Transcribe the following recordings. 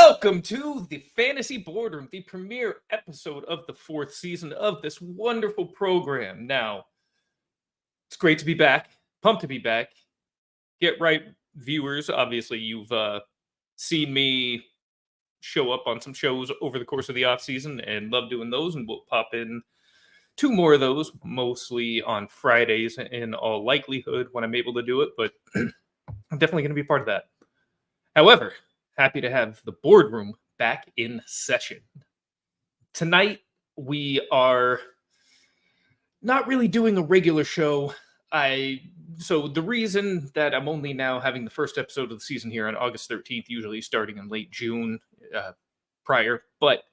Welcome to the Fantasy Boardroom, the premiere episode of the 4th season of this wonderful program. Now, it's great to be back, pumped to be back. Get right, viewers. Obviously, you've seen me show up on some shows over the course of the off season and love doing those, and we'll pop in 2 more of those, mostly on Fridays in all likelihood when I'm able to do it, but I'm definitely going to be part of that. However, happy to have the boardroom back in session. Tonight, we are not really doing a regular show. So the reason that I'm only now having the first episode of the season here on August 13th, usually starting in late June prior, but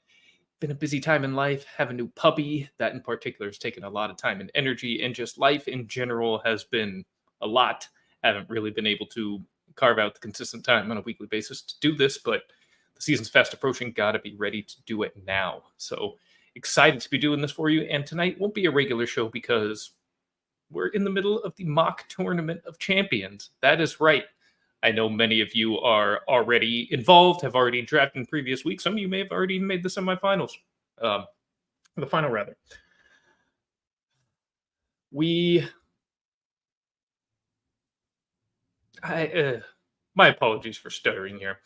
been a busy time in life, have a new puppy. That in particular has taken a lot of time and energy, and just life in general has been a lot. Haven't really been able to carve out the consistent time on a weekly basis to do this, but the season's fast approaching. Gotta be ready to do it now. So excited to be doing this for you. And tonight won't be a regular show because we're in the middle of the mock tournament of champions. That is right. I know many of you are already involved, have already drafted in previous weeks. Some of you may have already made the semifinals, the final rather. My apologies for stuttering here.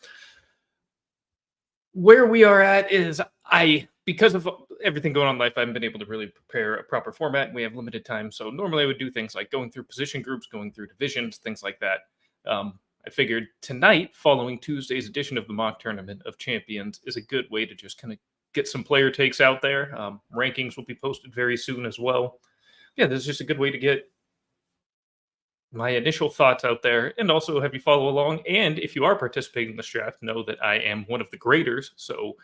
Where we are at is because of everything going on in life, I haven't been able to really prepare a proper format, and we have limited time. So normally I would do things like going through position groups, going through divisions, things like that. I figured tonight, following Tuesday's edition of the mock tournament of champions, is a good way to just kind of get some player takes out there. Rankings will be posted very soon as well. Yeah, this is just a good way to get my initial thoughts out there, and also have you follow along. And if you are participating in this draft, know that I am one of the graders, so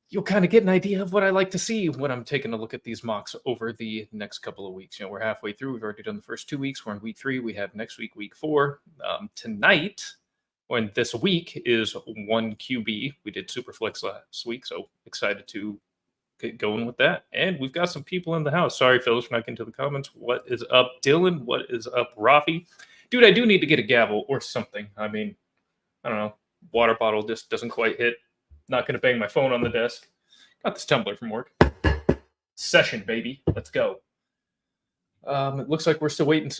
you'll kind of get an idea of what I like to see when I'm taking a look at these mocks over the next couple of weeks. We're halfway through. We've already done the first 2 weeks. We're in week 3. We have next week, week 4. Tonight, when this week is 1 QB. We did Superflex last week, so excited to get going with that. And we've got some people in the house. Sorry, Phil, for not getting to the comments. What is up, Dylan? What is up, Rafi? Dude, I do need to get a gavel or something. I mean, I don't know. Water bottle just doesn't quite hit. Not going to bang my phone on the desk. Got this tumbler from work. Session, baby. Let's go. It looks like we're still waiting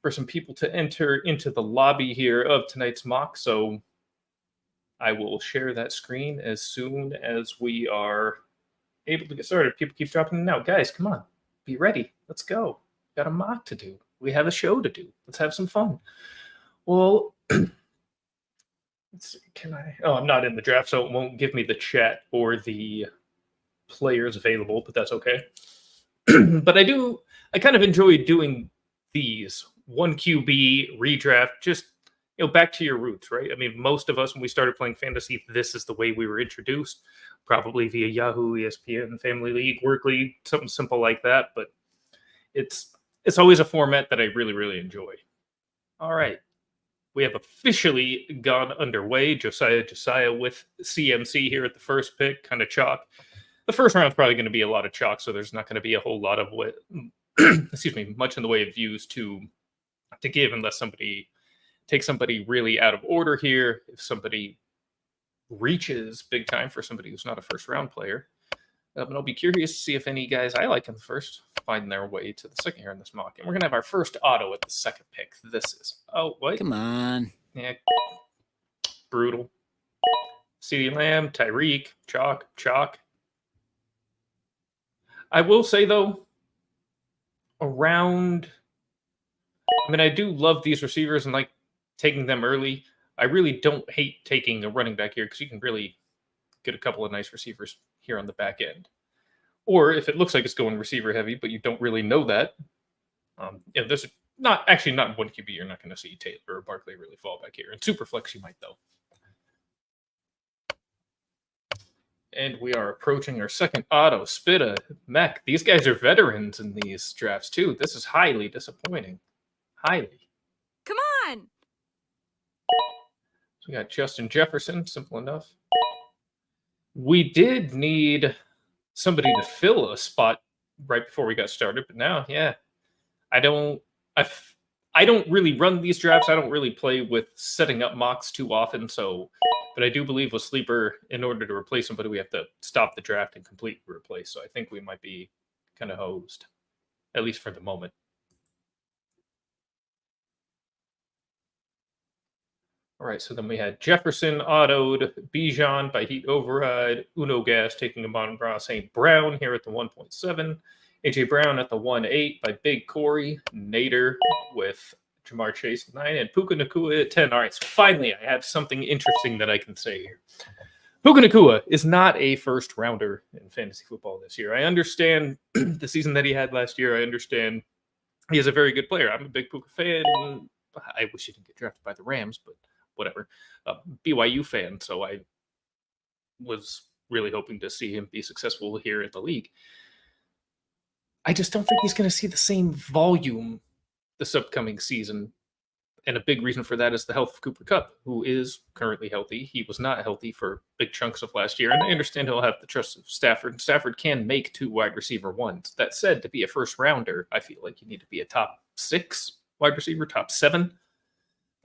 for some people to enter into the lobby here of tonight's mock. So I will share that screen as soon as we are able to get started. People keep dropping in and out. Guys, come on. Be ready. Let's go. Got a mock to do. We have a show to do. Let's have some fun. Well, let's see. I'm not in the draft, so it won't give me the chat or the players available, but that's okay. But I kind of enjoy doing these 1 QB redraft, just back to your roots, right? I mean, most of us, when we started playing fantasy, this is the way we were introduced, probably via Yahoo, ESPN, Family League, Work League, something simple like that. But it's always a format that I really, really enjoy. All right. We have officially gone underway. Josiah with CMC here at the first pick, kind of chalk. The first round's probably going to be a lot of chalk, so there's not going to be a whole lot of much in the way of views to give unless somebody takes somebody really out of order here. If somebody reaches big time for somebody who's not a first round player. But I'll be curious to see if any guys I like in the first find their way to the second here in this mock. And we're going to have our first auto at the second pick. This is... Oh, what? Come on. Yeah. Brutal. CeeDee Lamb, Tyreek, chalk. I will say, though, I do love these receivers and like taking them early. I really don't hate taking a running back here because you can really get a couple of nice receivers here on the back end. Or if it looks like it's going receiver heavy, but you don't really know that, there's not 1 QB. You're not going to see Taylor or Barkley really fall back here. In Superflex, you might, though. And we are approaching our second auto. Spitta, Mech. These guys are veterans in these drafts, too. This is highly disappointing. Highly. Come on! So we got Justin Jefferson. Simple enough. We did need somebody to fill a spot right before we got started, but now, yeah. I don't really run these drafts. I don't really play with setting up mocks too often, so But I do believe with Sleeper, in order to replace somebody, we have to stop the draft and completely replace. So I think we might be kind of hosed, at least for the moment. All right, so then we had Jefferson autoed, Bijan by Heat Override, Uno Gas taking Amon Ross St. Brown here at the 1.7, AJ Brown at the 1.8 by Big Corey, Nader with Jamar Chase at 9, and Puka Nakua at 10. All right, so finally I have something interesting that I can say here. Puka Nakua is not a first rounder in fantasy football this year. I understand the season that he had last year. I understand he is a very good player. I'm a big Puka fan. I wish he didn't get drafted by the Rams, but whatever. BYU fan, so I was really hoping to see him be successful here in the league. I just don't think he's going to see the same volume this upcoming season. And a big reason for that is the health of Cooper Kupp, who is currently healthy. He was not healthy for big chunks of last year. And I understand he'll have the trust of Stafford. Stafford can make 2 wide receiver ones. That said, to be a first rounder, I feel like you need to be a top 6 wide receiver, top 7.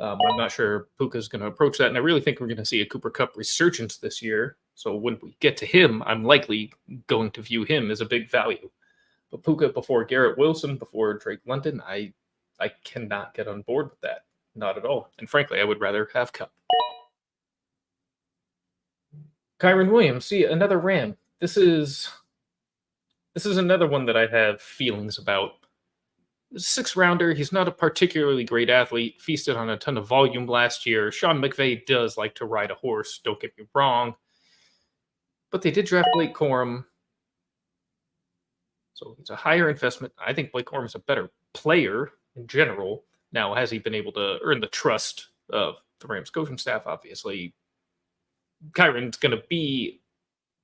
I'm not sure Puka's going to approach that. And I really think we're going to see a Cooper Kupp resurgence this year. So when we get to him, I'm likely going to view him as a big value. But Puka before Garrett Wilson, before Drake London, I cannot get on board with that. Not at all. And frankly, I would rather have Kupp. Kyron Williams, see, another Ram. This is another one that I have feelings about. 6th rounder, he's not a particularly great athlete, feasted on a ton of volume last year. Sean McVay does like to ride a horse, don't get me wrong. But they did draft Blake Corum. So it's a higher investment. I think Blake Corum is a better player in general. Now, has he been able to earn the trust of the Rams coaching staff? Obviously, Kyron's going to be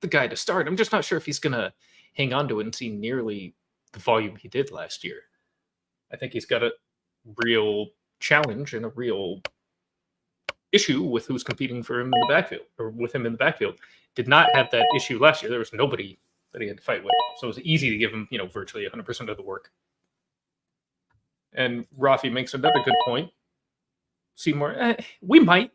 the guy to start. I'm just not sure if he's going to hang on to it and see nearly the volume he did last year. I think he's got a real challenge and a real issue with who's competing for him in the backfield, or with him in the backfield. Did not have that issue last year. There was nobody that he had to fight with. So it was easy to give him, virtually 100% of the work. And Rafi makes another good point. Seymour, we might.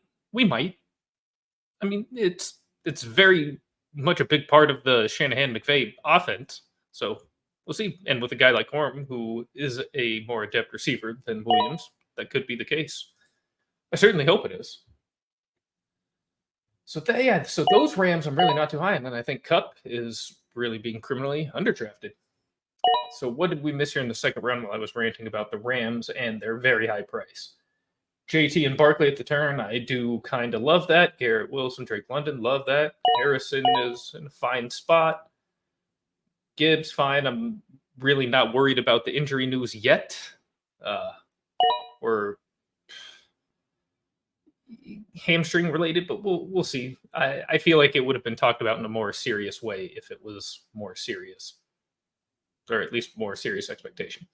I mean, it's very much a big part of the Shanahan-McVay offense. So we'll see. And with a guy like Corum, who is a more adept receiver than Williams, that could be the case. I certainly hope it is. So those Rams I'm really not too high on, and I think Kupp is really being criminally underdrafted. So what did we miss here in the second round while I was ranting about the Rams and their very high price? JT and Barkley at the turn, I do kind of love that. Garrett Wilson, Drake London, love that. Harrison is in a fine spot. Gibbs, fine. I'm really not worried about the injury news yet. Or hamstring related, but we'll see. I feel like it would have been talked about in a more serious way if it was more serious. Or at least more serious expectation.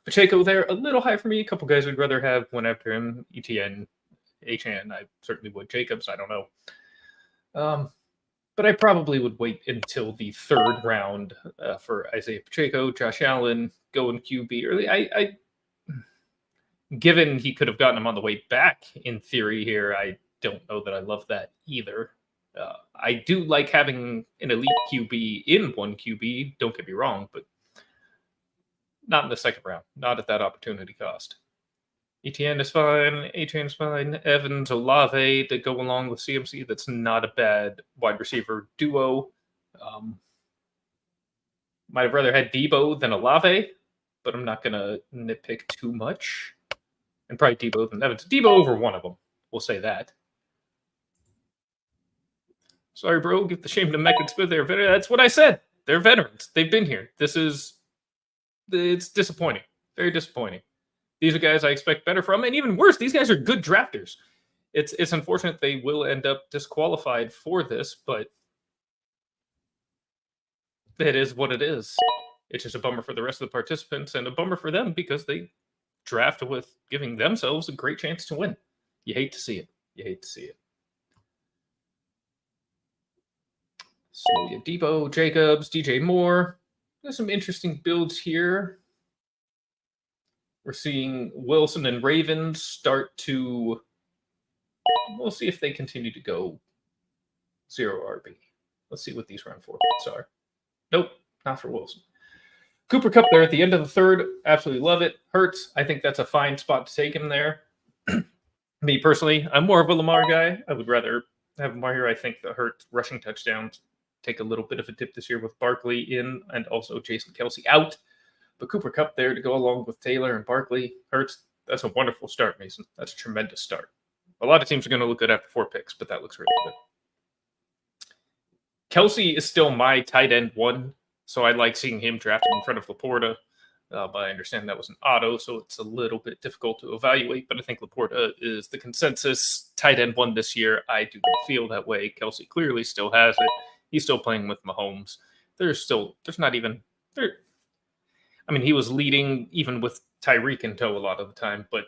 Pacheco there, a little high for me. A couple guys would rather have one after him. ETN, HN, I certainly would. Jacobs, I don't know. But I probably would wait until the 3rd round for Isaiah Pacheco, Josh Allen, go in QB early. Given he could have gotten him on the way back in theory here, I don't know that I love that either. I do like having an elite QB in one QB, don't get me wrong, but not in the 2nd round, not at that opportunity cost. ETN is fine, HN is fine, Evans, Olave that go along with CMC. That's not a bad wide receiver duo. Might have rather had Debo than Olave, but I'm not going to nitpick too much. And probably Debo than Evans. Debo over one of them, we'll say that. Sorry, bro, give the shame to Mech and Smith. That's what I said. They're veterans. They've been here. It's disappointing. Very disappointing. These are guys I expect better from, and even worse, these guys are good drafters. It's unfortunate they will end up disqualified for this, but it is what it is. It's just a bummer for the rest of the participants and a bummer for them because they draft with giving themselves a great chance to win. You hate to see it. So yeah, Debo, Jacobs, DJ Moore. There's some interesting builds here. We're seeing Wilson and Ravens start to... We'll see if they continue to go 0 RB. Let's see what these round 4 picks are. Nope, not for Wilson. Cooper Kupp there at the end of the third. Absolutely love it. Hurts. I think that's a fine spot to take him there. Me personally, I'm more of a Lamar guy. I would rather have Lamar here. I think the Hurts rushing touchdowns take a little bit of a dip this year with Barkley in and also Jason Kelsey out. But Cooper Kupp there to go along with Taylor and Barkley. Hurts, that's a wonderful start, Mason. That's a tremendous start. A lot of teams are going to look good after 4 picks, but that looks really good. Kelsey is still my tight end 1, so I like seeing him drafted in front of Laporta. But I understand that was an auto, so it's a little bit difficult to evaluate. But I think Laporta is the consensus tight end 1 this year. I do not feel that way. Kelsey clearly still has it. He's still playing with Mahomes. There's not even there. I mean, he was leading even with Tyreek in tow a lot of the time, but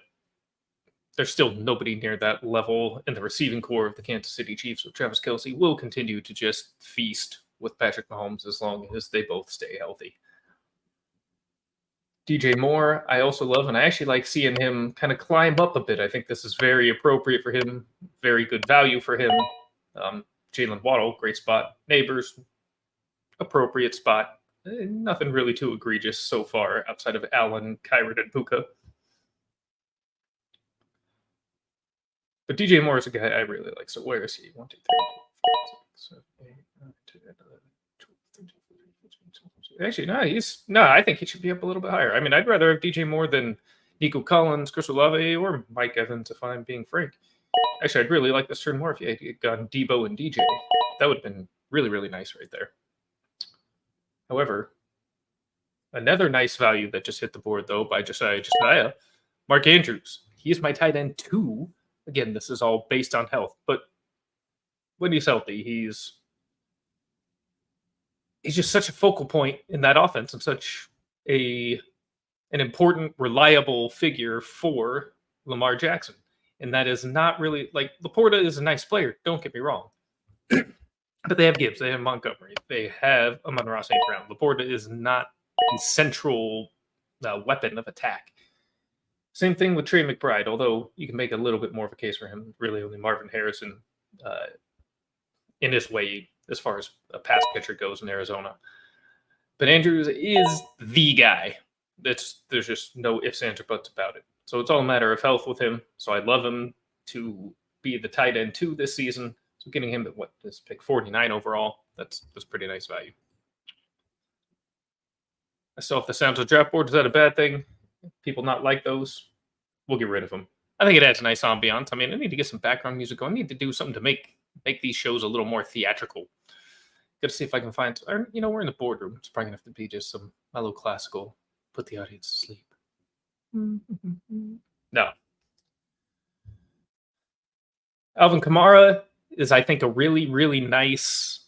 there's still nobody near that level in the receiving core of the Kansas City Chiefs. So Travis Kelsey will continue to just feast with Patrick Mahomes as long as they both stay healthy. DJ Moore, I also love, and I actually like seeing him kind of climb up a bit. I think this is very appropriate for him, very good value for him. Jalen Waddle, great spot. Neighbors, appropriate spot. Nothing really too egregious so far outside of Allen, Kyron, and Puka. But DJ Moore is a guy I really like. So where is he? 1, 2, 3, 4, 5, 6, 7, 8, 9, 10, 11, 12, 13, 14, 15, 16. Actually, no, I think he should be up a little bit higher. I mean, I'd rather have DJ Moore than Nico Collins, Chris Olave, or Mike Evans, if I'm being frank. Actually, I'd really like this turn more if you had gotten Debo and DJ. That would have been really, really nice right there. However, another nice value that just hit the board, though, by Josiah, Mark Andrews. He is my tight end 2. Again, this is all based on health, but when he's healthy, he's just such a focal point in that offense and such an important, reliable figure for Lamar Jackson. And that is not really like Laporta is a nice player. Don't get me wrong. But they have Gibbs, they have Montgomery, they have Amon-Ra St. Brown. Laporta is not the central weapon of attack. Same thing with Trey McBride, although you can make a little bit more of a case for him. Really only Marvin Harrison in his way as far as a pass pitcher goes in Arizona. But Andrews is the guy. There's just no ifs, ands, or buts about it. So it's all a matter of health with him. So I love him to be the tight end 2 this season. So getting him at this pick 49 overall, that's pretty nice value. I still have the sounds of draft board. Is that a bad thing? People not like those? We'll get rid of them. I think it adds a nice ambiance. I mean, I need to get some background music going. I need to do something to make these shows a little more theatrical. Got to see if I can find, or, we're in the boardroom. It's probably going to have to be just some mellow classical. Put the audience to sleep. No. Alvin Kamara is, I think, a really, really nice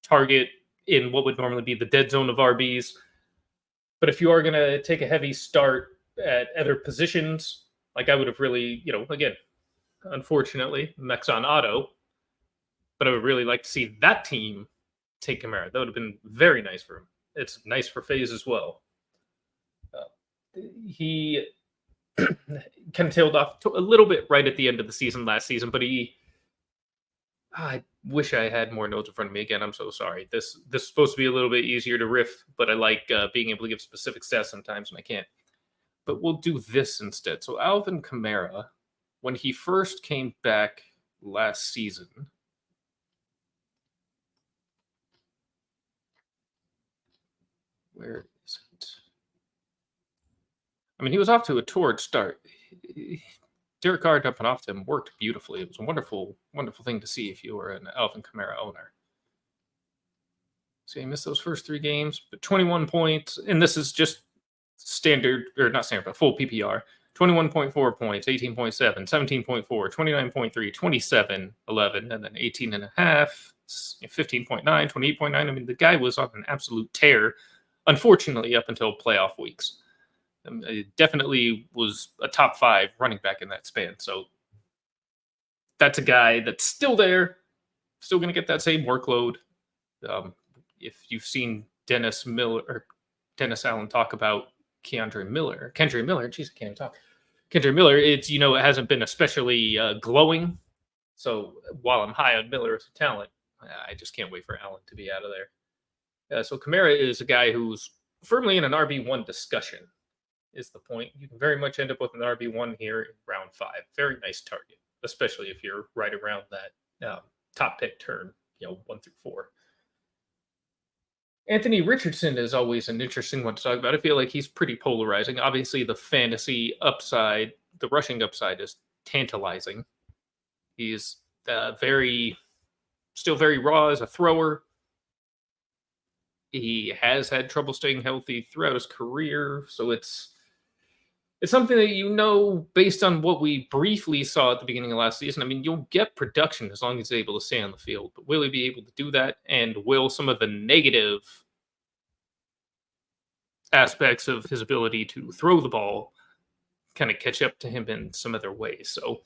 target in what would normally be the dead zone of RBs. But if you are going to take a heavy start at other positions, like I would have really, again, unfortunately, Mech's on auto, but I would really like to see that team take Kamara. That would have been very nice for him. It's nice for FaZe as well. He kind of tailed off a little bit right at the end of the season last season, but I wish I had more notes in front of me. Again, I'm so sorry. This is supposed to be a little bit easier to riff, but I like being able to give specific stats sometimes when I can't. But we'll do this instead. So Alvin Kamara, when he first came back last season, where is it? I mean, he was off to a torrid start. Derek Carr dumping off to him worked beautifully. It was a wonderful, wonderful thing to see if you were an Alvin Kamara owner. So he missed those first 3 games, but 21 points, and this is just standard, or not standard, but full PPR. 21.4 points, 18.7, 17.4, 29.3, 27, 11, and then 18.5, 15.9, 28.9. I mean, the guy was on an absolute tear, unfortunately, up until playoff weeks. It definitely was a top 5 running back in that span. So that's a guy that's still there, still going to get that same workload. If you've seen Dennis Allen talk about Kendra Miller, geez, I can't even talk. Kendra Miller, it's, it hasn't been especially glowing. So while I'm high on Miller as a talent, I just can't wait for Allen to be out of there. So Kamara is a guy who's firmly in an RB1 discussion, is the point. You can very much end up with an RB1 here in round 5. Very nice target, especially if you're right around that top pick turn, 1 through 4. Anthony Richardson is always an interesting one to talk about. I feel like he's pretty polarizing. Obviously, the fantasy upside, the rushing upside is tantalizing. He's still very raw as a thrower. He has had trouble staying healthy throughout his career, so it's something that based on what we briefly saw at the beginning of last season. I mean, you'll get production as long as he's able to stay on the field, but will he be able to do that? And will some of the negative aspects of his ability to throw the ball kind of catch up to him in some other ways? So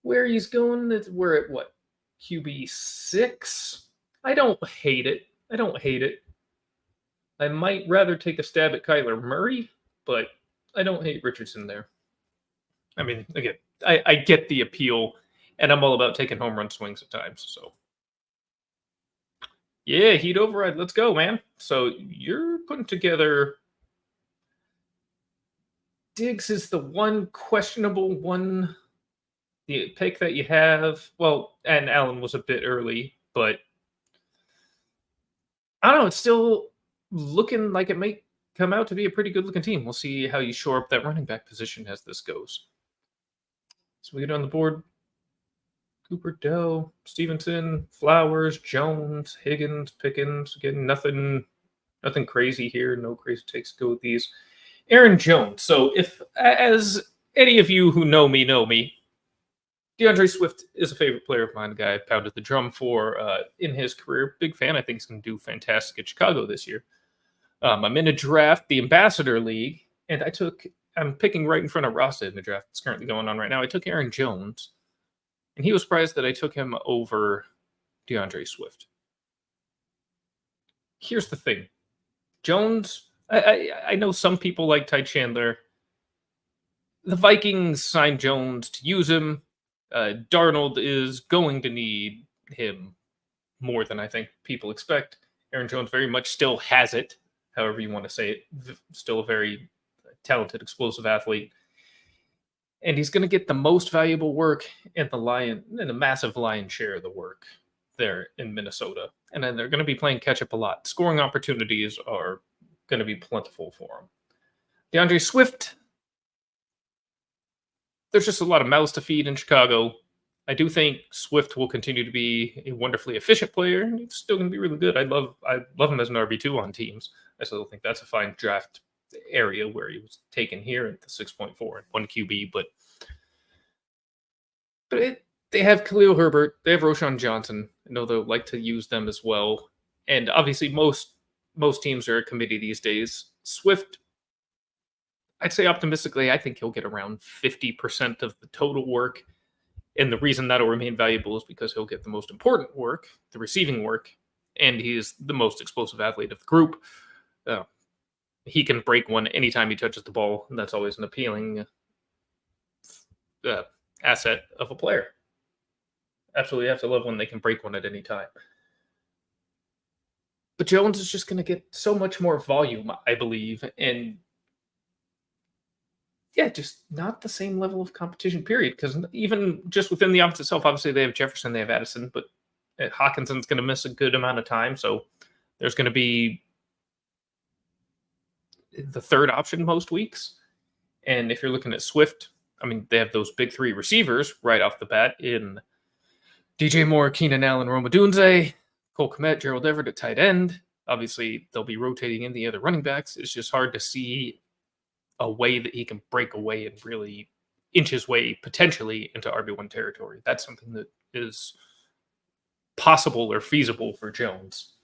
where he's going, we're at what, QB6? I don't hate it. I might rather take a stab at Kyler Murray, but I don't hate Richardson there. I mean, again, I get the appeal, and I'm all about taking home run swings at times. So, yeah, heat override. Let's go, man. So you're putting together. Diggs is the one questionable one, the pick that you have. Well, and Allen was a bit early, but I don't know. It's still looking like it might come out to be a pretty good looking team. We'll see how you shore up that running back position as this goes. So we get on the board: Cooper, Doe, Stevenson, Flowers, Jones, Higgins, Pickens. Again, nothing crazy here. No crazy takes to go with these. Aaron Jones. So if, as any of you who know me, DeAndre Swift is a favorite player of mine, the guy I pounded the drum for in his career. Big fan. I think he's going to do fantastic at Chicago this year. I'm in a draft, the Ambassador League, and I'm picking right in front of Rasta in the draft that's currently going on right now. I took Aaron Jones, and he was surprised that I took him over DeAndre Swift. Here's the thing. Jones, I know some people like Ty Chandler. The Vikings signed Jones to use him. Darnold is going to need him more than I think people expect. Aaron Jones very much still has it, however you want to say it. Still a very talented, explosive athlete. And he's going to get the most valuable work and a massive lion's share of the work there in Minnesota. And then they're going to be playing catch up a lot. Scoring opportunities are going to be plentiful for him. DeAndre Swift, there's just a lot of mouths to feed in Chicago. I do think Swift will continue to be a wonderfully efficient player, and he's still going to be really good. I love him as an RB2 on teams. I still think that's a fine draft area where he was taken here at the 6.4 and 1 QB. But they have Khalil Herbert, they have Roshan Johnson. I know they'll like to use them as well. And obviously most teams are a committee these days. Swift, I'd say optimistically, I think he'll get around 50% of the total work. And the reason that'll remain valuable is because he'll get the most important work, the receiving work, and he's the most explosive athlete of the group. He can break one anytime he touches the ball, and that's always an appealing asset of a player. Absolutely have to love when they can break one at any time. But Jones is just going to get so much more volume, I believe, and yeah, just not the same level of competition, period. Because even just within the offense itself, obviously they have Jefferson, they have Addison, but Hawkinson's going to miss a good amount of time. So there's going to be the third option most weeks. And if you're looking at Swift, I mean, they have those big three receivers right off the bat in DJ Moore, Keenan Allen, Rome Odunze, Cole Kmet, Gerald Everett at tight end. Obviously, they'll be rotating in the other running backs. It's just hard to see a way that he can break away and really inch his way potentially into RB1 territory. That's something that is possible or feasible for Jones.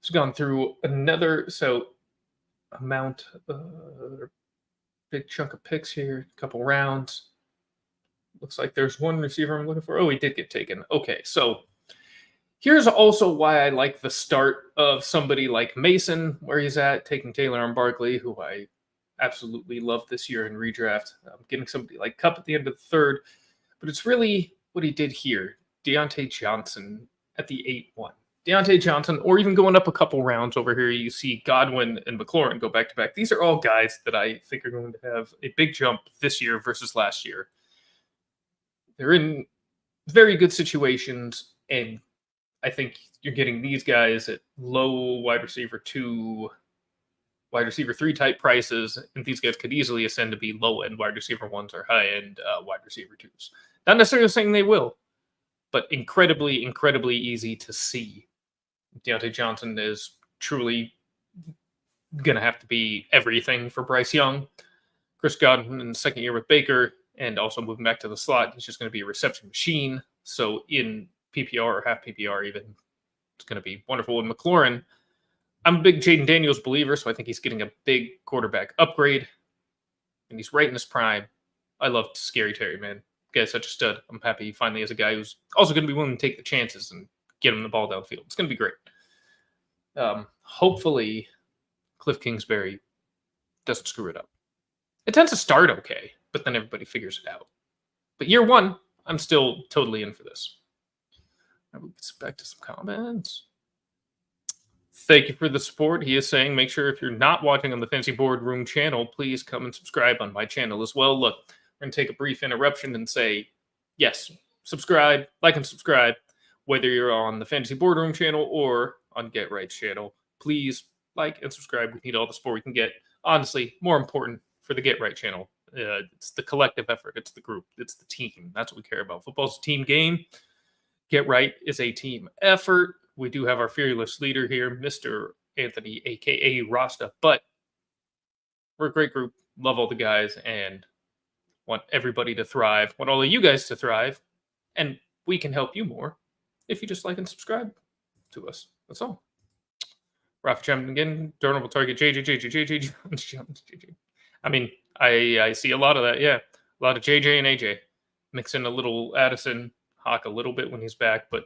He's gone through another big chunk of picks here, a couple rounds. Looks like there's one receiver I'm looking for. Oh, he did get taken. Okay, so here's also why I like the start of somebody like Mason, where he's at, taking Taylor and Barkley, who I absolutely love this year in redraft. Getting somebody like Cup at the end of the third. But it's really what he did here. Deontay Johnson at the 8-1. Deontay Johnson, or even going up a couple rounds over here, you see Godwin and McLaurin go back to back. These are all guys that I think are going to have a big jump this year versus last year. They're in very good situations, and I think you're getting these guys at low wide receiver 2, wide receiver 3 type prices, and these guys could easily ascend to be low end wide receiver 1s or high end wide receiver 2s. Not necessarily saying they will, but incredibly, incredibly easy to see. Deontay Johnson is truly going to have to be everything for Bryce Young. Chris Godwin in the second year with Baker, and also moving back to the slot, he's just going to be a reception machine. So in PPR or half PPR even, it's going to be wonderful. And McLaurin, I'm a big Jaden Daniels believer, so I think he's getting a big quarterback upgrade. And he's right in his prime. I love Scary Terry, man. Guy's such a stud. I'm happy he finally has a guy who's also going to be willing to take the chances and get him the ball downfield. It's going to be great. Hopefully, Cliff Kingsbury doesn't screw it up. It tends to start okay, but then everybody figures it out. But year one, I'm still totally in for this. Now we'll get back to some comments. Thank you for the support. He is saying, make sure if you're not watching on the Fantasy Boardroom channel, please come and subscribe on my channel as well. Look, we're going to take a brief interruption and say, yes, subscribe, like and subscribe, whether you're on the Fantasy Boardroom channel or on Get Right's channel. Please like and subscribe. We need all the support we can get. Honestly, more important for the Get Right channel. It's the collective effort. It's the group. It's the team. That's what we care about. Football's a team game. Get Right is a team effort. We do have our fearless leader here, Mr. Anthony, a.k.a. Rasta, but we're a great group. Love all the guys and want everybody to thrive. Want all of you guys to thrive, and we can help you more if you just like and subscribe to us. That's all. Rafa jumping again. Darnold will target JJ. I mean, I see a lot of that. Yeah, a lot of JJ and AJ. Mix in a little Addison, Hawk a little bit when he's back, but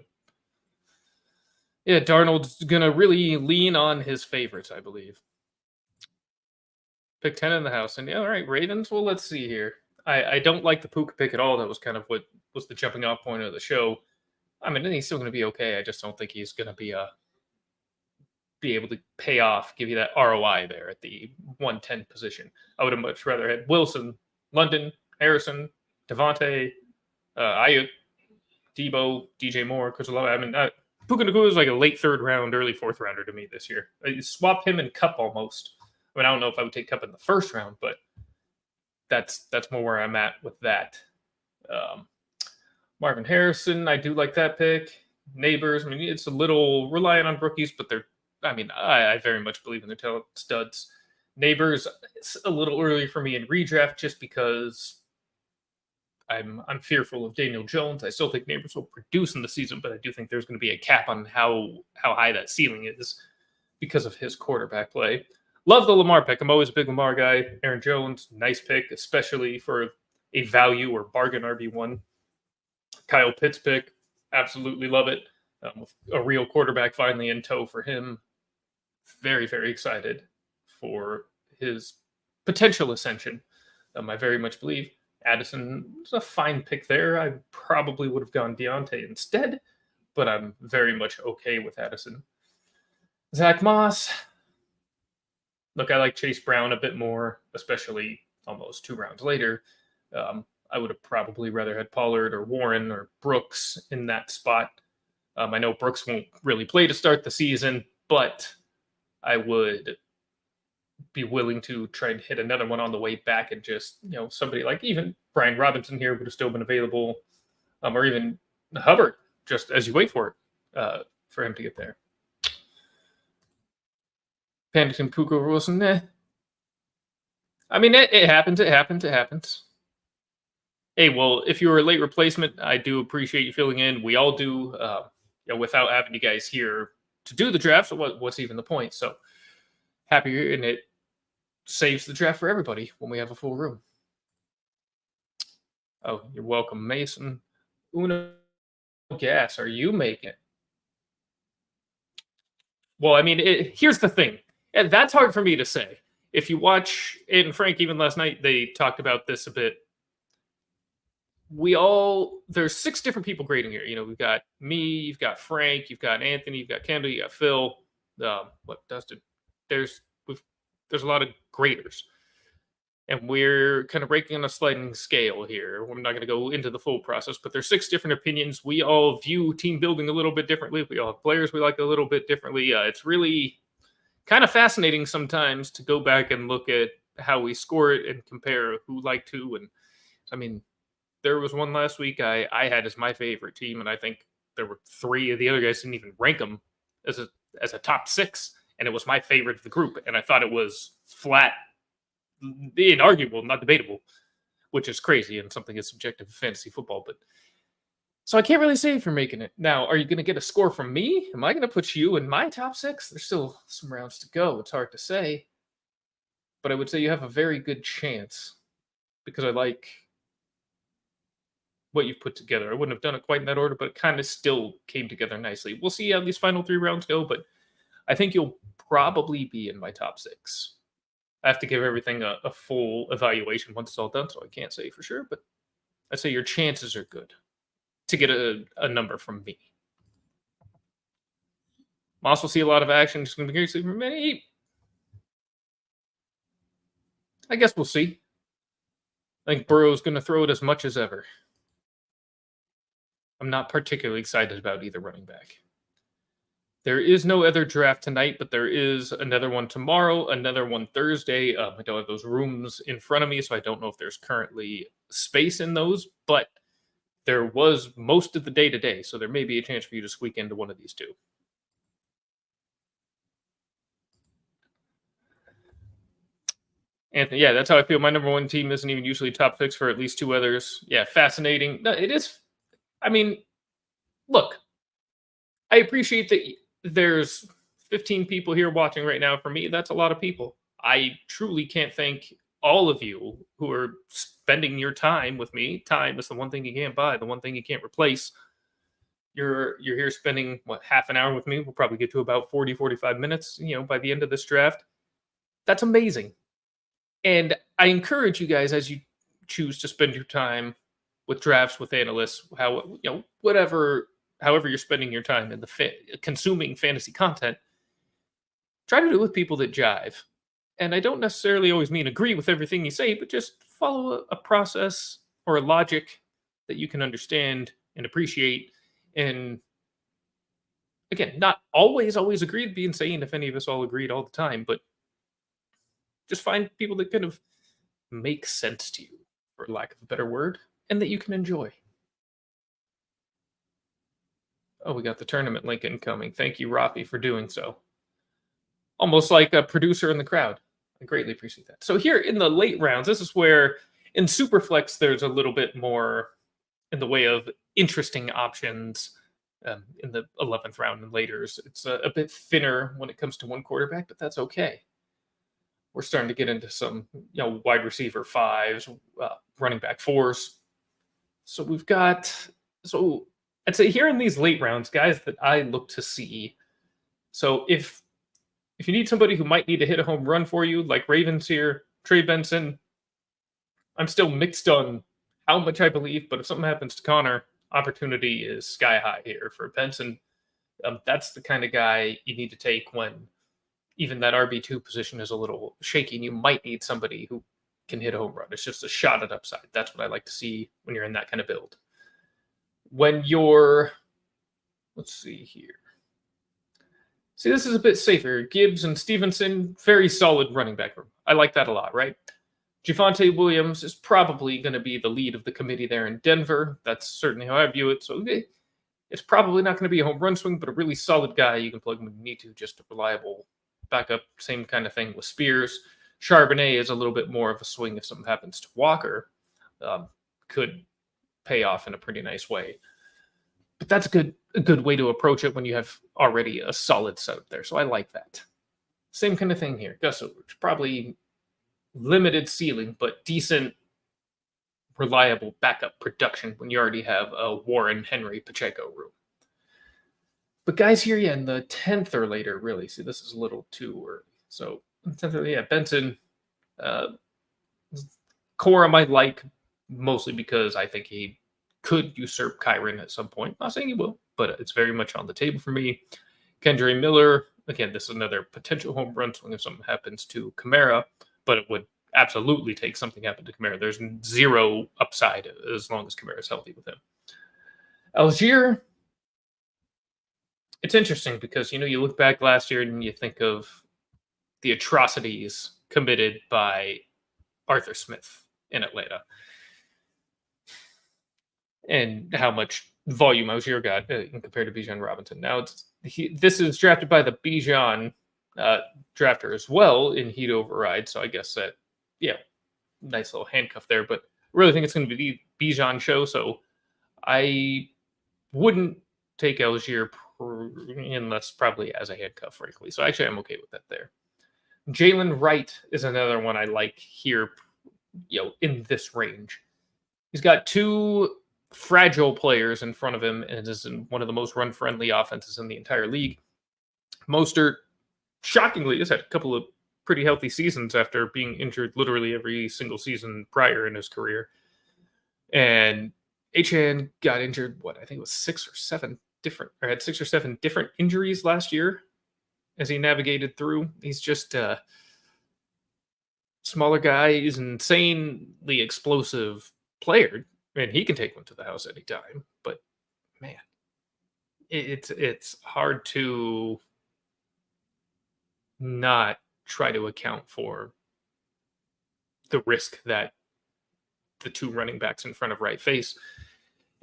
yeah, Darnold's going to really lean on his favorites, I believe. Pick 10 in the house. And yeah, all right, Ravens. Well, let's see here. I don't like the Puka pick at all. That was kind of what was the jumping off point of the show. I mean, he's still going to be okay. I just don't think he's going to be able to pay off, give you that ROI there at the 110 position. I would have much rather had Wilson, London, Harrison, Devontae, Ayuk, Debo, DJ Moore, Chris Olave. I mean, Puka Nacua is like a late third round, early fourth rounder to me this year. I swap him and Cup almost. I mean, I don't know if I would take Cup in the first round, but that's more where I'm at with that. Marvin Harrison, I do like that pick. Neighbors, I mean, it's a little reliant on rookies, but I very much believe in their talent studs. Neighbors, it's a little early for me in redraft just because I'm fearful of Daniel Jones. I still think Neighbors will produce in the season, but I do think there's going to be a cap on how high that ceiling is because of his quarterback play. Love the Lamar pick. I'm always a big Lamar guy. Aaron Jones, nice pick, especially for a value or bargain RB1. Kyle Pitts pick, absolutely love it. A real quarterback finally in tow for him. Very, very excited for his potential ascension. I very much believe Addison was a fine pick there. I probably would have gone Deontay instead, but I'm very much okay with Addison. Zach Moss. Look, I like Chase Brown a bit more, especially almost 2 rounds later. I would have probably rather had Pollard or Warren or Brooks in that spot. I know Brooks won't really play to start the season, but I would be willing to try and hit another one on the way back and just, somebody like even Brian Robinson here would have still been available, or even Hubbard, just as you wait for it, for him to get there. Paddington, Puka, Wilson, I mean, it happens. It happens. Hey, well, if you were a late replacement, I do appreciate you filling in. We all do, without having you guys here to do the draft. So what's even the point? So happy, and it saves the draft for everybody when we have a full room. Oh, you're welcome, Mason. Uno Gas, are you making it? Well, I mean, here's the thing. And that's hard for me to say. If you watch, and Frank, even last night, they talked about this a bit. there's 6 different people grading here. We've got me, you've got Frank, you've got Anthony, you've got Kendall, you got Phil, what Dustin. There's we've, there's a lot of graders, and we're kind of breaking on a sliding scale here. I'm not going to go into the full process, but there's 6 different opinions. We all view team building a little bit differently. We all have players we like a little bit differently. It's really kind of fascinating sometimes to go back and look at how we score it and compare who liked who. And I mean, there was one last week I had as my favorite team, and I think there were 3 of the other guys didn't even rank them as a top 6, and it was my favorite of the group, and I thought it was flat, inarguable, not debatable, which is crazy and something that's subjective to fantasy football. But so I can't really say if you're making it. Now, are you going to get a score from me? Am I going to put you in my top 6? There's still some rounds to go. It's hard to say, but I would say you have a very good chance because I like what you've put together. I wouldn't have done it quite in that order, but it kind of still came together nicely. We'll see how these final 3 rounds go, but I think you'll probably be in my top 6. I have to give everything a full evaluation once it's all done, so I can't say for sure, but I'd say your chances are good to get a number from me. Moss will see a lot of action. Just going to be curious for many. I guess we'll see. I think Burrow's going to throw it as much as ever. I'm not particularly excited about either running back. There is no other draft tonight, but there is another one tomorrow, another one Thursday. I don't have those rooms in front of me, so I don't know if there's currently space in those, but there was most of the day today, so there may be a chance for you to squeak into one of these 2. Anthony, yeah, that's how I feel. My number 1 team isn't even usually top 6 for at least 2 others. Yeah, fascinating. No, it is. I mean, look, I appreciate that there's 15 people here watching right now. For me, that's a lot of people. I truly can't thank all of you who are spending your time with me. Time is the one thing you can't buy, the one thing you can't replace. You're here spending, half an hour with me. We'll probably get to about 40, 45 minutes, by the end of this draft. That's amazing. And I encourage you guys, as you choose to spend your time with drafts, with analysts, however you're spending your time in consuming fantasy content, try to do it with people that jive. And I don't necessarily always mean agree with everything you say, but just follow a process or a logic that you can understand and appreciate. And again, not always agree. It'd be insane if any of us all agreed all the time, but just find people that kind of make sense to you, for lack of a better word, and that you can enjoy. Oh, we got the tournament link incoming. Thank you, Rafi, for doing so. Almost like a producer in the crowd. I greatly appreciate that. So here in the late rounds, this is where in Superflex there's a little bit more in the way of interesting options. In the 11th round and later, it's a bit thinner when it comes to one quarterback, but that's okay. We're starting to get into some, wide receiver 5s, running back 4s. So I'd say here in these late rounds, guys that I look to see. So if you need somebody who might need to hit a home run for you, like Ravens here, Trey Benson, I'm still mixed on how much I believe, but if something happens to Connor, opportunity is sky high here for Benson. That's the kind of guy you need to take when even that RB2 position is a little shaky, and you might need somebody who can hit a home run. It's just a shot at upside. That's what I like to see when you're in that kind of build. When let's see here. See, this is a bit safer. Gibbs and Stevenson, very solid running back room. I like that a lot, right? Javonte Williams is probably going to be the lead of the committee there in Denver. That's certainly how I view it. So it's probably not going to be a home run swing, but a really solid guy. You can plug him when you need to, just a reliable backup. Same kind of thing with Spears. Charbonnet is a little bit more of a swing if something happens to Walker. Could pay off in a pretty nice way. But that's a good way to approach it when you have already a solid setup there. So I like that. Same kind of thing here. Gus Edwards, probably limited ceiling, but decent, reliable backup production when you already have a Warren, Henry, Pacheco room. But guys here, in the 10th or later, really, see, this is a little too early. So 10th or Benson, Cora might like, mostly because I think he could usurp Kyron at some point. Not saying he will, but it's very much on the table for me. Kendre Miller, again, this is another potential home run swing if something happens to Kamara, but it would absolutely take something happen to Kamara. There's zero upside as long as Kamara is healthy with him. Algier, it's interesting because, you look back last year and you think of the atrocities committed by Arthur Smith in Atlanta and how much volume Algier got compared to Bijan Robinson. Now, this is drafted by the Bijan drafter as well in heat override, so I guess that, nice little handcuff there, but I really think it's going to be the Bijan show, so I wouldn't take Algier unless probably as a handcuff, frankly. So actually, I'm okay with that there. Jalen Wright is another one I like here, in this range. He's got two fragile players in front of him and is in one of the most run-friendly offenses in the entire league. Mostert, shockingly, has had a couple of pretty healthy seasons after being injured literally every single season prior in his career. And Achan got injured, I think it was 6 or 7 different injuries last year as he navigated through. He's just a smaller guy. He's an insanely explosive player, and he can take one to the house anytime. But, man, it's hard to not try to account for the risk that the two running backs in front of Wright face.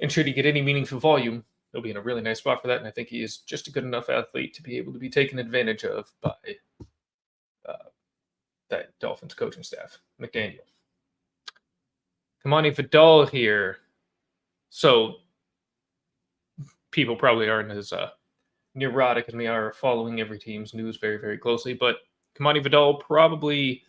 And should he get any meaningful volume, he'll be in a really nice spot for that. And I think he is just a good enough athlete to be able to be taken advantage of by that Dolphins coaching staff, McDaniel. Kamani Vidal here. So people probably aren't as neurotic as me are following every team's news very, very closely. But Kamani Vidal probably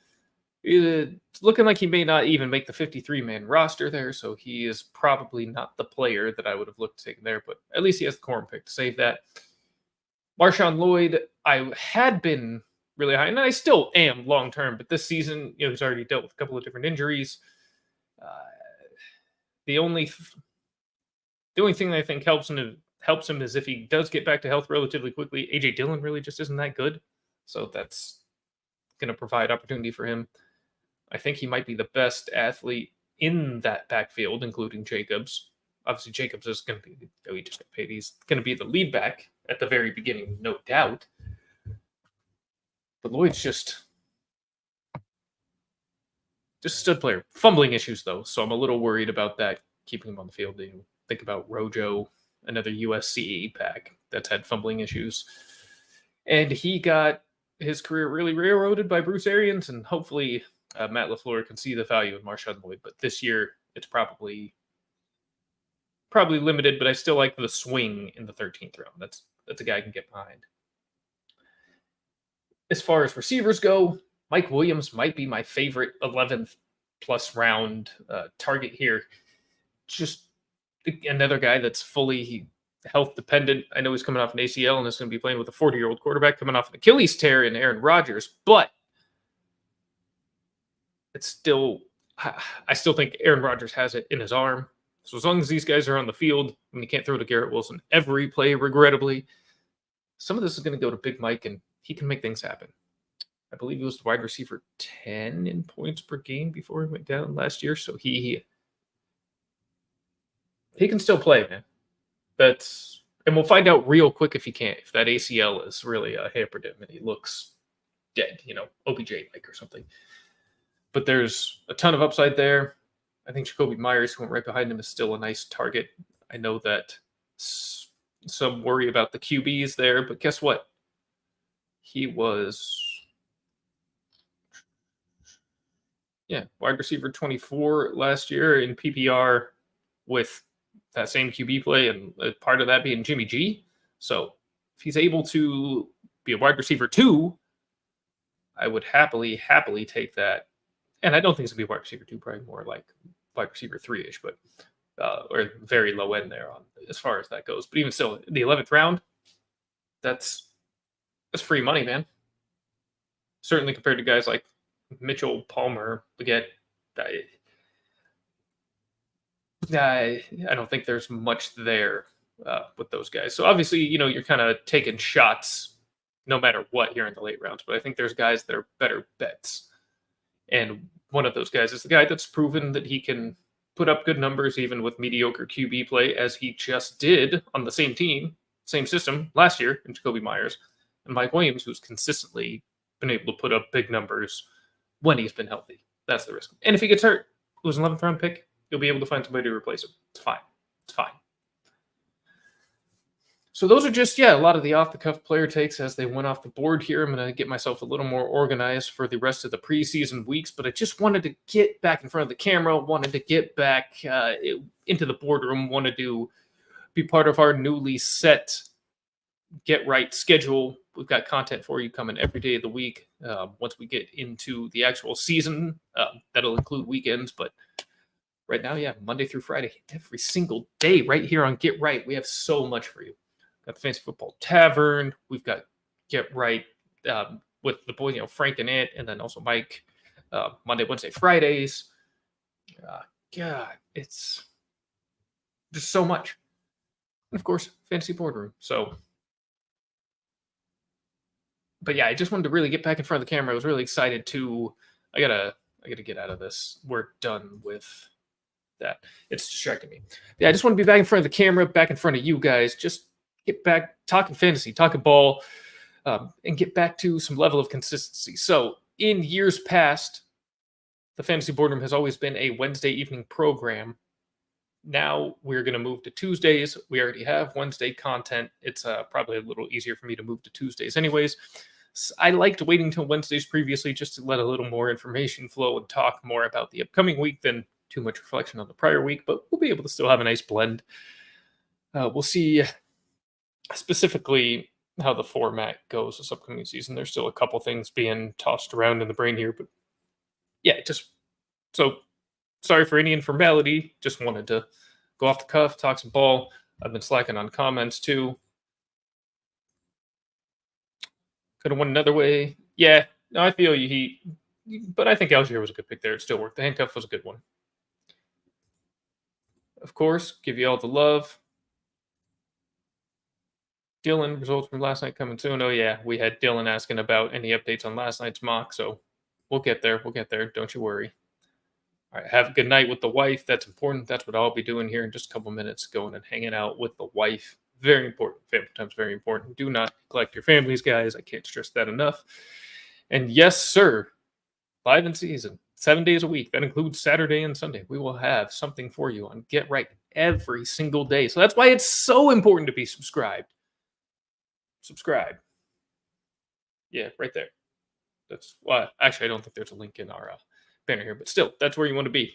looking like he may not even make the 53-man roster there, so he is probably not the player that I would have looked to take there, but at least he has the corn pick to save that. Marshawn Lloyd, I had been really high, and I still am long-term, but this season, he's already dealt with a couple of different injuries. The only thing that I think helps him is if he does get back to health relatively quickly. A.J. Dillon really just isn't that good, so that's going to provide opportunity for him. I think he might be the best athlete in that backfield, including Jacobs. Obviously, Jacobs is going to be, he just got paid. He's going to be the lead back at the very beginning, no doubt. But Lloyd's just a stud player. Fumbling issues, though, so I'm a little worried about that, keeping him on the field. Think about Rojo, another USC pack that's had fumbling issues. And he got his career really railroaded by Bruce Arians, and hopefully Matt LaFleur can see the value in Marshawn Lloyd. But this year, it's probably limited, but I still like the swing in the 13th round. That's a guy I can get behind. As far as receivers go, Mike Williams might be my favorite 11th plus round target here. Just another guy that's fully health dependent. I know he's coming off an ACL and is going to be playing with a 40-year-old quarterback coming off an Achilles tear in Aaron Rodgers, but it's still, I still think Aaron Rodgers has it in his arm. So as long as these guys are on the field, you can't throw to Garrett Wilson every play, regrettably. Some of this is going to go to Big Mike, and he can make things happen. I believe he was the wide receiver 10 in points per game before he went down last year. So he can still play, man. And we'll find out real quick if he can't, if that ACL is really hampered him and he looks dead, OBJ-like or something. But there's a ton of upside there. I think Jacoby Myers, who went right behind him, is still a nice target. I know that some worry about the QBs there, but guess what? He was, wide receiver 24 last year in PPR with that same QB play, and part of that being Jimmy G. So if he's able to be a wide receiver 2, I would happily take that. And I don't think it's going to be wide receiver 2, probably more like wide receiver 3-ish, but or very low end there on as far as that goes. But even still, the 11th round, that's free money, man. Certainly compared to guys like Mitchell, Palmer, Leggett. I don't think there's much there with those guys. So obviously, you're kind of taking shots no matter what here in the late rounds. But I think there's guys that are better bets, and one of those guys is the guy that's proven that he can put up good numbers even with mediocre QB play, as he just did on the same team, same system last year in Jacoby Myers, and Mike Williams, who's consistently been able to put up big numbers when he's been healthy. That's the risk. And if he gets hurt, it was an 11th round pick. You'll be able to find somebody to replace him. It's fine. It's fine. So those are just, a lot of the off-the-cuff player takes as they went off the board here. I'm going to get myself a little more organized for the rest of the preseason weeks, but I just wanted to get back in front of the camera, wanted to get back into the boardroom, wanted to be part of our newly set Get Right schedule. We've got content for you coming every day of the week. Once we get into the actual season, that'll include weekends, but right now, Monday through Friday, every single day, right here on Get Right. We have so much for you. Got the Fantasy Football Tavern. We've got Get Right with the boys, Frank and Ant, and then also Mike. Monday, Wednesday, Fridays. God, it's just so much. And of course, Fantasy Boardroom. So, but I just wanted to really get back in front of the camera. I was really excited to. I gotta get out of this. We're done with that. It's distracting me. I just want to be back in front of the camera, back in front of you guys. Just get back talking fantasy, talking ball, and get back to some level of consistency. So in years past, the Fantasy Boardroom has always been a Wednesday evening program. Now we're going to move to Tuesdays. We already have Wednesday content. It's probably a little easier for me to move to Tuesdays anyways. I liked waiting until Wednesdays previously just to let a little more information flow and talk more about the upcoming week than too much reflection on the prior week, but we'll be able to still have a nice blend. We'll see specifically how the format goes this upcoming season. There's still a couple things being tossed around in the brain here, but so sorry for any informality. Just wanted to go off the cuff, talk some ball. I've been slacking on comments too. Could have went another way. Yeah, no, I feel you, but I think Algier was a good pick there. It still worked. The handcuff was a good one. Of course, give you all the love. Dylan, results from last night coming soon. Oh, yeah, we had Dylan asking about any updates on last night's mock, so we'll get there. We'll get there. Don't you worry. All right, have a good night with the wife. That's important. That's what I'll be doing here in just a couple minutes, going and hanging out with the wife. Very important. Family time's very important. Do not neglect your families, guys. I can't stress that enough. And yes, sir, 5 in season. 7 days a week. That includes Saturday and Sunday. We will have something for you on Get Right every single day. So that's why it's so important to be subscribed. Subscribe. Yeah, right there. That's why. Actually, I don't think there's a link in our banner here, but still, that's where you want to be.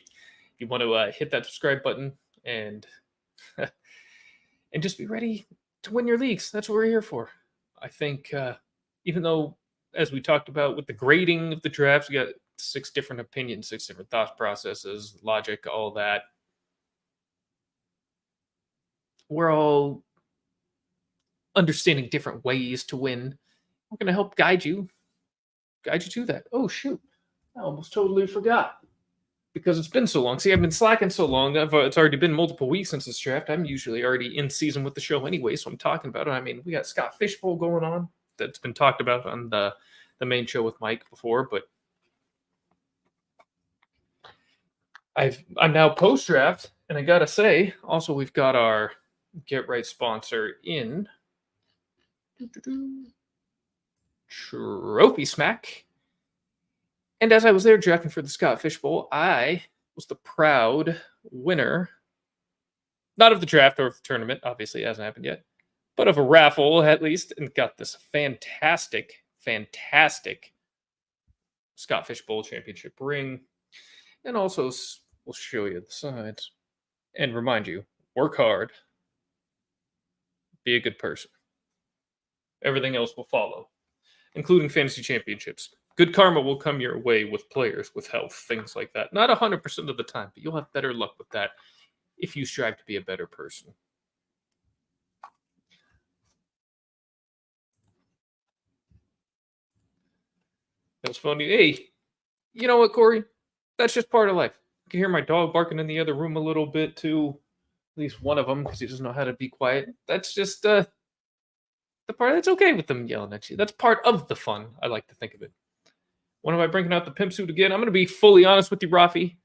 You want to hit that subscribe button and and just be ready to win your leagues. That's what we're here for. I think even though, as we talked about with the grading of the drafts, we got 6 different opinions, 6 different thought processes, logic, all that. We're all understanding different ways to win. We're going to help guide you to that. Oh, shoot. I almost totally forgot because it's been so long. See, I've been slacking so long. It's already been multiple weeks since this draft. I'm usually already in season with the show anyway, so I'm talking about it. I mean, we got Scott Fishbowl going on that's been talked about on the main show with Mike before, but I'm now post-draft, and I gotta say, also we've got our Get Right sponsor in Trophy Smack. And as I was there drafting for the Scott Fishbowl, I was the proud winner, not of the draft or of the tournament, obviously it hasn't happened yet, but of a raffle at least, and got this fantastic Scott Fishbowl championship ring. And also, we'll show you the sides and remind you, work hard, be a good person. Everything else will follow, including fantasy championships. Good karma will come your way with players, with health, things like that. Not 100% of the time, but you'll have better luck with that if you strive to be a better person. That was funny. Hey, you know what, Corey? That's just part of life. can hear my dog barking in the other room a little bit too. At least one of them, because he doesn't know how to be quiet. That's just the part that's okay with them yelling at you. That's part of the fun, I like to think of it. When am I bringing out the pimp suit again? I'm going to be fully honest with you, Rafi.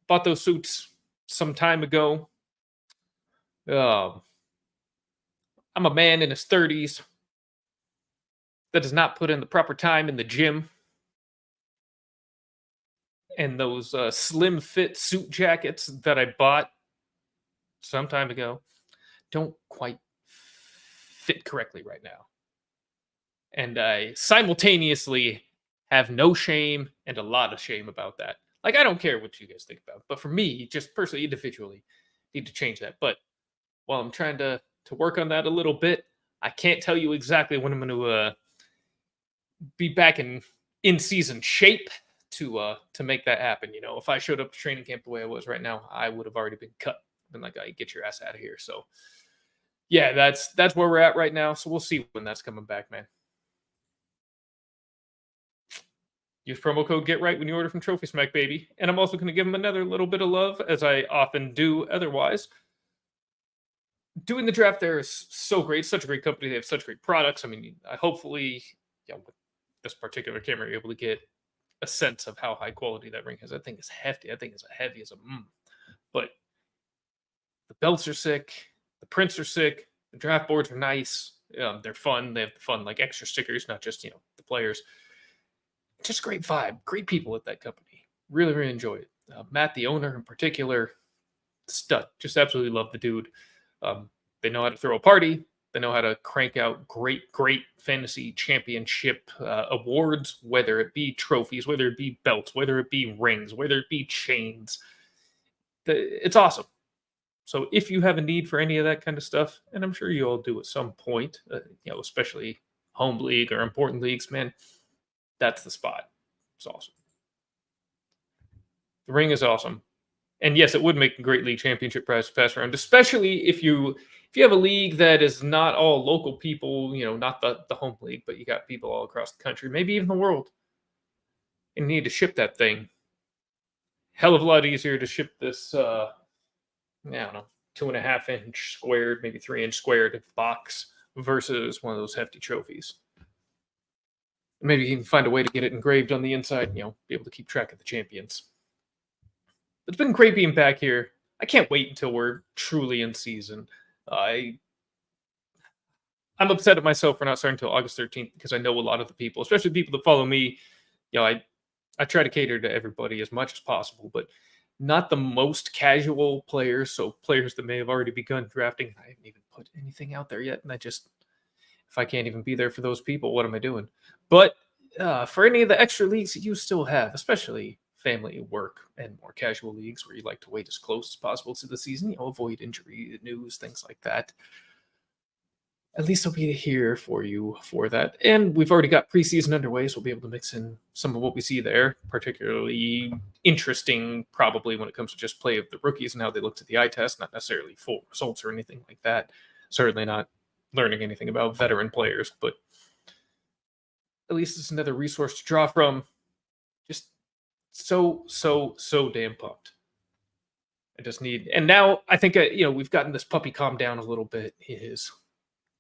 Bought those suits some time ago. I'm a man in his 30s that does not put in the proper time in the gym. And those slim fit suit jackets that I bought some time ago don't quite fit correctly right now. And I simultaneously have no shame and a lot of shame about that. Like, I don't care what you guys think about, but for me, just personally, individually, need to change that. But while I'm trying to work on that a little bit, I can't tell you exactly when I'm going to be back in season shape to make that happen. You know, if I showed up to training camp the way I was right now, I would have already been cut. Been like, "I get your ass out of here." So, yeah, that's where we're at right now. So we'll see when that's coming back, man. Use promo code GetRight when you order from Trophy Smack, baby. And I'm also going to give them another little bit of love, as I often do otherwise. Doing the draft there is so great. Such a great company. They have such great products. I mean, hopefully, with this particular camera, you're able to get a sense of how high quality that ring is. I think it's hefty. I think it's heavy as a But the belts are sick. The prints are sick. The draft boards are nice. They're fun. They have the fun, like extra stickers, not just, the players. Just great vibe. Great people at that company. Really, really enjoy it. Matt, the owner in particular, stud. Just absolutely love the dude. They know how to throw a party. They know how to crank out great fantasy championship awards, whether it be trophies, whether it be belts, whether it be rings, whether it be chains. It's awesome. So if you have a need for any of that kind of stuff, and I'm sure you all do at some point, especially home league or important leagues, man, that's the spot. It's awesome. The ring is awesome. And yes, it would make a great league championship prize to pass around, especially if you have a league that is not all local people, not the home league, but you got people all across the country, maybe even the world, and you need to ship that thing. Hell of a lot easier to ship this, I don't know, 2.5 inch squared, maybe 3 inch squared box versus one of those hefty trophies. Maybe you can find a way to get it engraved on the inside, be able to keep track of the champions. It's been great being back here. I can't wait until we're truly in season. I'm upset at myself for not starting until August 13th because I know a lot of the people, especially people that follow me, I try to cater to everybody as much as possible, but not the most casual players. So players that may have already begun drafting. I haven't even put anything out there yet. And if I can't even be there for those people, what am I doing? But for any of the extra leagues that you still have, especially family, work, and more casual leagues where you like to wait as close as possible to the season, avoid injury news, things like that. At least I'll be here for you for that. And we've already got preseason underway, so we'll be able to mix in some of what we see there, particularly interesting probably when it comes to just play of the rookies and how they looked at the eye test, not necessarily full results or anything like that. Certainly not learning anything about veteran players, but at least it's another resource to draw from. Just so damn pumped. I just need, and now I think we've gotten this puppy calmed down a little bit. He is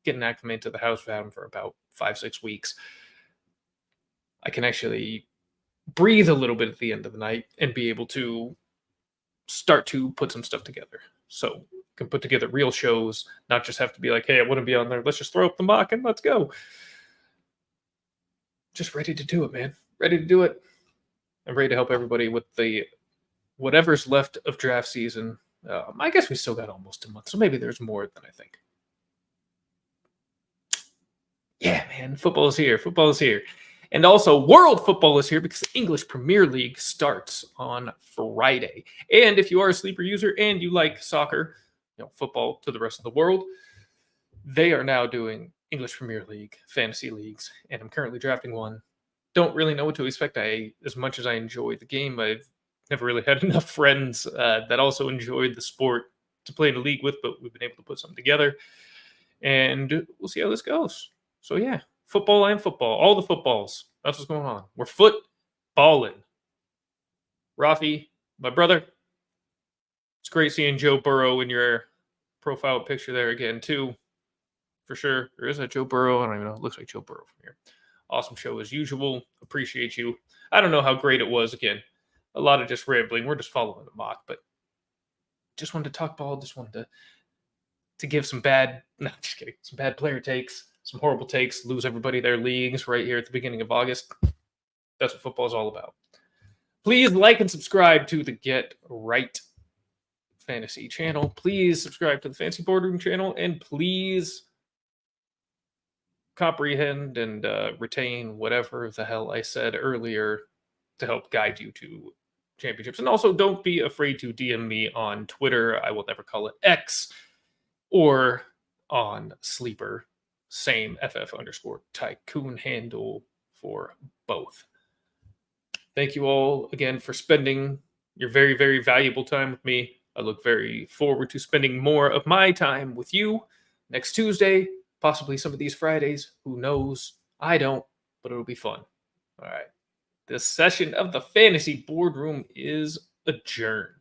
getting acclimated to the house. We've had him for about 5-6 weeks. I can actually breathe a little bit at the end of the night and be able to start to put some stuff together. So can put together real shows, not just have to be like, hey, I want to be on there. Let's just throw up the mock and let's go. Just ready to do it, man. Ready to do it. I'm ready to help everybody with the whatever's left of draft season. I guess we still got almost a month, so maybe there's more than I think. Yeah, man, football is here. Football is here. And also, world football is here because the English Premier League starts on Friday. And if you are a sleeper user and you like soccer, football to the rest of the world, they are now doing English Premier League fantasy leagues. And I'm currently drafting one. Don't really know what to expect. As much as I enjoy the game, I've never really had enough friends that also enjoyed the sport to play in a league with, but we've been able to put something together. And we'll see how this goes. So yeah, football and football, all the footballs. That's what's going on. We're footballing Rafi, my brother. It's great seeing Joe Burrow in your profile picture there again, too. For sure. Or is that Joe Burrow? I don't even know. It looks like Joe Burrow from here. Awesome show as usual. Appreciate you. I don't know how great it was. Again, a lot of just rambling. We're just following the mock, but just wanted to talk ball. Just wanted to give some bad, no, just kidding, some bad player takes, some horrible takes, lose everybody their leagues right here at the beginning of August. That's what football is all about. Please like and subscribe to the Get Right Fantasy channel. Please subscribe to the Fantasy Boardroom channel, and please comprehend and retain whatever the hell I said earlier to help guide you to championships. And also, don't be afraid to DM me on Twitter. I will never call it X, or on Sleeper. Same FF_tycoon handle for both. Thank you all again for spending your very, very valuable time with me. I look very forward to spending more of my time with you next Tuesday, possibly some of these Fridays. Who knows? I don't, but it'll be fun. All right. This session of the Fantasy Boardroom is adjourned.